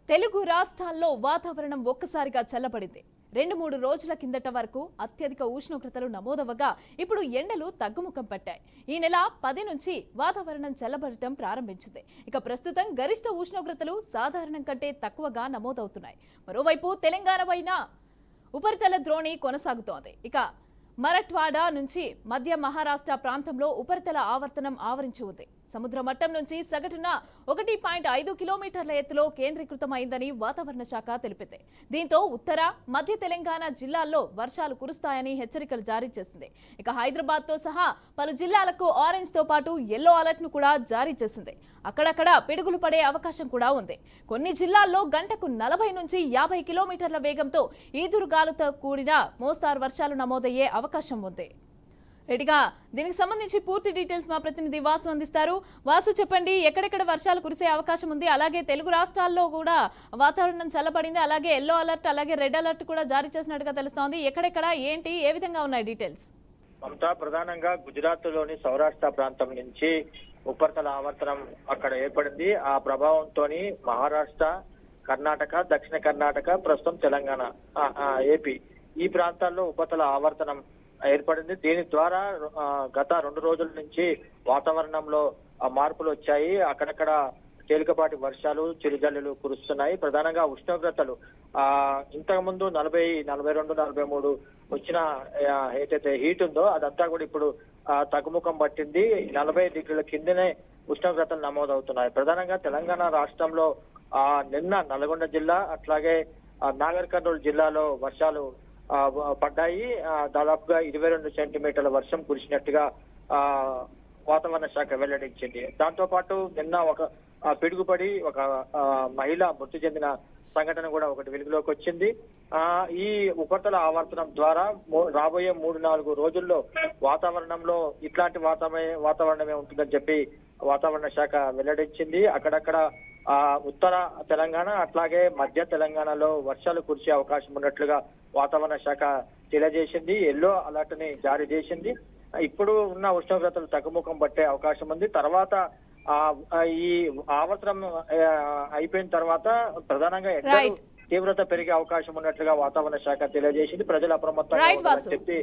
తెలుగు రాష్ట్రాల్లో వాతావరణం ఒక్కసారిగా చల్లబడింది. 2-3 రోజుల కిందట వరకు అత్యధిక ఉష్ణోగ్రతలు నమోదవగా ఇప్పుడు ఎండలు తగ్గుముఖం పట్టాయి. ఈ నెల 10 నుంచి వాతావరణం చల్లబడటం ప్రారంభించింది. ఇక ప్రస్తుతం గరిష్ట ఉష్ణోగ్రతలు సాధారణం కంటే తక్కువగా నమోదవుతున్నాయి. మరోవైపు తెలంగాణ పైన ఉపరితల ద్రోణి కొనసాగుతోంది. ఇక మరఠ్వాడా నుంచి మధ్య మహారాష్ట్ర ప్రాంతంలో ఉపరితల ఆవర్తనం ఆవరించి ఉంది. సముద్ర మట్టం నుంచి సగటున 1.5 కిలోమీటర్ల ఎత్తులో కేంద్రీకృతమైందని వాతావరణ శాఖ తెలిపింది. దీంతో ఉత్తర మధ్య తెలంగాణ జిల్లాల్లో వర్షాలు కురుస్తాయని హెచ్చరికలు జారీ చేసింది. ఇక హైదరాబాద్ తో సహా పలు జిల్లాలకు ఆరెంజ్ తో పాటు ఎల్లో అలర్ట్ ను కూడా జారీ చేసింది. అక్కడక్కడ పిడుగులు పడే అవకాశం కూడా ఉంది. కొన్ని జిల్లాల్లో గంటకు 40 నుంచి 50 కిలోమీటర్ల వేగంతో ఈదురుగాలుతో కూడిన మోస్తారు వర్షాలు నమోదయ్యే అవకాశం ఉంది. రెడీగా దీనికి సంబంధించి పూర్తి డీటెయిల్స్ మా ప్రతినిధి వాసు అందిస్తారు. వాసు, చెప్పండి, ఎక్కడెక్కడ వర్షాలు కురిసే అవకాశం ఉంది? అలాగే తెలుగు రాష్ట్రాల్లో కూడా వాతావరణం చల్లబడింది, అలాగే ఎల్లో అలర్ట్ అలాగే రెడ్ అలర్ట్ కూడా జారీ చేసినట్టుగా తెలుస్తోంది. ఎక్కడెక్కడ ఏంటి, ఏ విధంగా ఉన్నాయి డీటెయిల్స్? మమతా, ప్రధానంగా గుజరాత్ లోని సౌరాష్ట్ర ప్రాంతం నుంచి ఉపరితల ఆవర్తనం అక్కడ ఏర్పడింది. ఆ ప్రభావంతో మహారాష్ట్ర, కర్ణాటక, దక్షిణ కర్ణాటక, ప్రస్తుతం తెలంగాణ, ఏపీ ఈ ప్రాంతాల్లో ఉపరితల ఆవర్తనం ఏర్పడింది. దీని ద్వారా గత 2 రోజుల నుంచి వాతావరణంలో మార్పులు వచ్చాయి. అక్కడక్కడ తేలికపాటి వర్షాలు, చిరుజల్లులు కురుస్తున్నాయి. ప్రధానంగా ఉష్ణోగ్రతలు ఇంతకు ముందు 40, 42, 43 వచ్చిన ఏదైతే హీట్ ఉందో అదంతా కూడా ఇప్పుడు తగ్గుముఖం పట్టింది. 40 డిగ్రీల కిందనే ఉష్ణోగ్రతలు నమోదవుతున్నాయి. ప్రధానంగా తెలంగాణ రాష్ట్రంలో నిన్న నల్గొండ జిల్లా అట్లాగే నాగర్ కర్నూలు జిల్లాలో వర్షాలు పడ్డాయి. దాదాపుగా 22 సెంటీమీటర్ల వర్షం కురిసినట్టుగా వాతావరణ శాఖ వెల్లడించింది. దాంతో పాటు నిన్న ఒక పిడుగుపడి ఒక మహిళ మృతి చెందిన సంఘటన కూడా ఒకటి వెలుగులోకి వచ్చింది. ఈ ఉపరితల ఆవర్తనం ద్వారా రాబోయే 3-4 రోజుల్లో వాతావరణంలో ఇట్లాంటి వాతావరణమే ఉంటుందని చెప్పి వాతావరణ శాఖ వెల్లడించింది. అక్కడక్కడ ఉత్తర తెలంగాణ అట్లాగే మధ్య తెలంగాణలో వర్షాలు కురిసే అవకాశం ఉన్నట్లుగా వాతావరణ శాఖ తెలియజేసింది. ఎల్లో అలర్ట్ ని జారీ చేసింది. ఇప్పుడు ఉన్న ఉష్ణోగ్రతలు తగ్గుముఖం పట్టే అవకాశం ఉంది. తర్వాత ఈ ఆవర్తనం అయిపోయిన తర్వాత ప్రధానంగా ఎండలు తీవ్రత పెరిగే అవకాశం ఉన్నట్లుగా వాతావరణ శాఖ తెలియజేసింది. ప్రజలు అప్రమత్తంగా చెప్పి